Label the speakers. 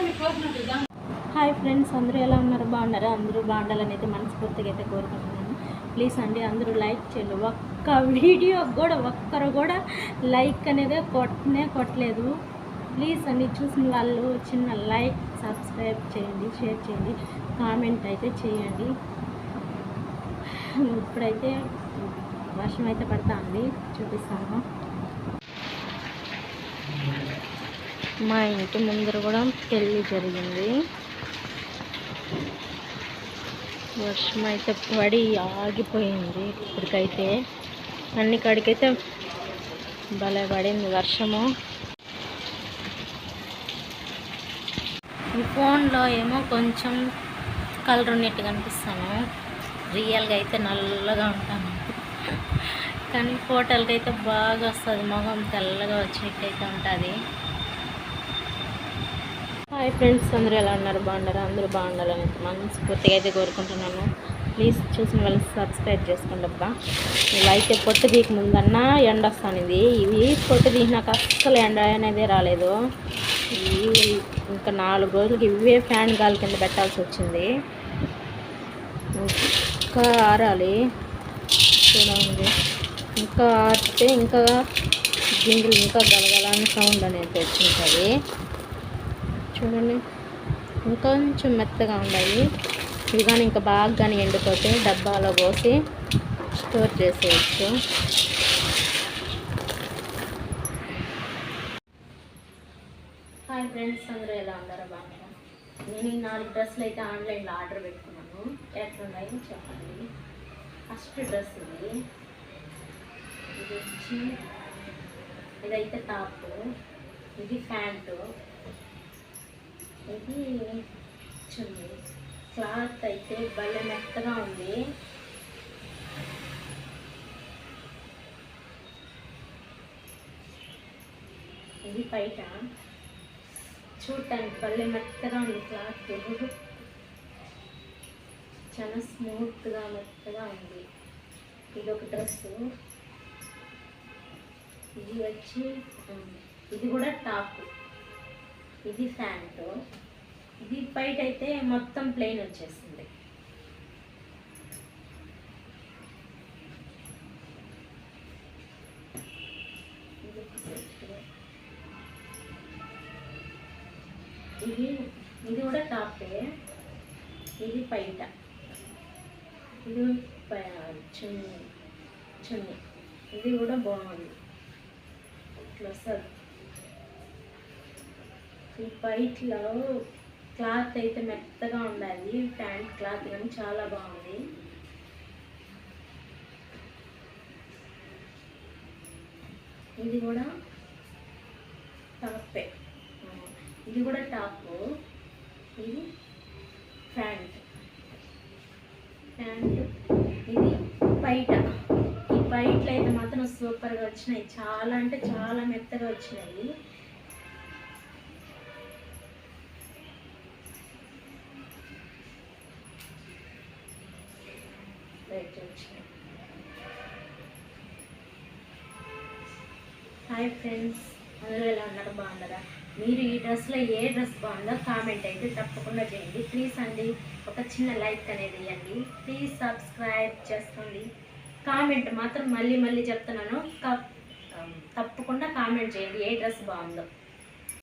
Speaker 1: Hi friends, అందరూ ఎలా ఉన్నారు? బాగున్నారా? అందరూ బాగుండాలని అయితే మనస్ఫూర్తిగా అయితే కోరుకుంటున్నాను. ప్లీజ్ అండి అందరూ లైక్ చేయండి. ఒక్క వీడియో కూడా ఒక్కరు కూడా లైక్ అనేది కొట్టలేదు. ప్లీజ్ అండి, చూసిన వాళ్ళు చిన్న లైక్, సబ్స్క్రైబ్ చేయండి, షేర్ చేయండి, కామెంట్ అయితే చేయండి. ఇప్పుడైతే వర్షం అయితే పడతా ఉంది, చూపిస్తాను. మా ఇంటి ముందర కూడా పెళ్ళి జరిగింది. వర్షం అయితే పడి ఆగిపోయింది. ఇప్పటికైతే అన్ని కాడికైతే భలే పడింది వర్షము. ఈ ఫోన్లో ఏమో కొంచెం కలర్ ఉన్నట్టు కనిపిస్తాను, రియల్గా అయితే నల్లగా ఉంటాను. కానీ ఫోటోలకి అయితే బాగా వస్తుంది, మొహం తెల్లగా వచ్చినట్టయితే ఉంటుంది. హాయ్ ఫ్రెండ్స్, అందరూ ఎలా ఉన్నారు? బాగున్నారా? అందరూ బాగుండాలని మనస్ఫూర్తిగా అయితే కోరుకుంటున్నాను. ప్లీజ్ చూసిన వాళ్ళు సబ్స్క్రైబ్ చేసుకోండి అబ్బా. ఇలా అయితే పొట్టు తీక ముందన్నా ఎండ వస్తుంది. ఇవి పొట్టు తీసినాక అస్సలు ఎండ అనేది రాలేదు. ఇంకా 4 రోజులకి ఇవే ఫ్యాన్ గాలి కింద పెట్టాల్సి వచ్చింది. ఇంకా ఆరాలి చూడండి. ఇంకా ఆరితే ఇంకా గింజలు ఇంకా గలగలని సౌండ్ అనేది వచ్చింటుంది. చూడండి, ఇంకొంచెం మెత్తగా ఉన్నాయి. ఇవి కానీ ఇంకా బాగా ఎండిపోతే డబ్బాలో పోసి స్టోర్ చేసేయచ్చు. హాయ్ ఫ్రెండ్స్, అందరూ ఎలా ఉన్నారో బాగా. నేను ఈ 4 డ్రెస్సులు అయితే ఆన్లైన్లో ఆర్డర్ పెట్టుకున్నాను. ఎట్లున్నాయో చెప్పండి. ఫస్ట్ డ్రెస్ ఇది వచ్చి ఇదైతే టాప్, ఇది ప్యాంటు, ఇది చున్నీ. క్లాత్ అయితే భలే మెత్తగా ఉంది. ఇది బయట చూడటానికి భలే మెత్తగా ఉంది. క్లాత్ చాలా స్మూత్గా మెత్తగా ఉంది. ఇది ఒక డ్రెస్సు. ఇది వచ్చి ఇది కూడా టాప్, ఇది ప్యాంటు. ఇది బయట అయితే మొత్తం ప్లెయిన్ వచ్చేస్తుంది. ఇది కూడా టాపే. ఇది బయట, ఇది చున్నీ. ఇది కూడా బాగుంది. ఇట్లా వస్తుంది. ఈ బయటలో క్లాత్ అయితే మెత్తగా ఉండాలి. ప్యాంట్ క్లాత్ కానీ చాలా బాగుంది. ఇది కూడా టాపే, ఇది కూడా టాప్, ఇది ప్యాంట్. ఇది బయట. ఈ బయటలో అయితే మాత్రం సూపర్గా వచ్చినాయి. చాలా అంటే చాలా మెత్తగా వచ్చినాయి. హాయ్ ఫ్రెండ్స్, అందరూ ఎలా ఉన్నారు? బాగున్నారా? మీరు ఈ డ్రెస్లో ఏ డ్రెస్ బాగుందో కామెంట్ అయితే తప్పకుండా చేయండి. ప్లీజ్ అండి, ఒక చిన్న లైక్ అనేది ఇవ్వండి. ప్లీజ్ సబ్స్క్రైబ్ చేసుకోండి. కామెంట్ మాత్రం మళ్ళీ చెప్తున్నాను, తప్పకుండా కామెంట్ చేయండి ఏ డ్రెస్ బాగుందో.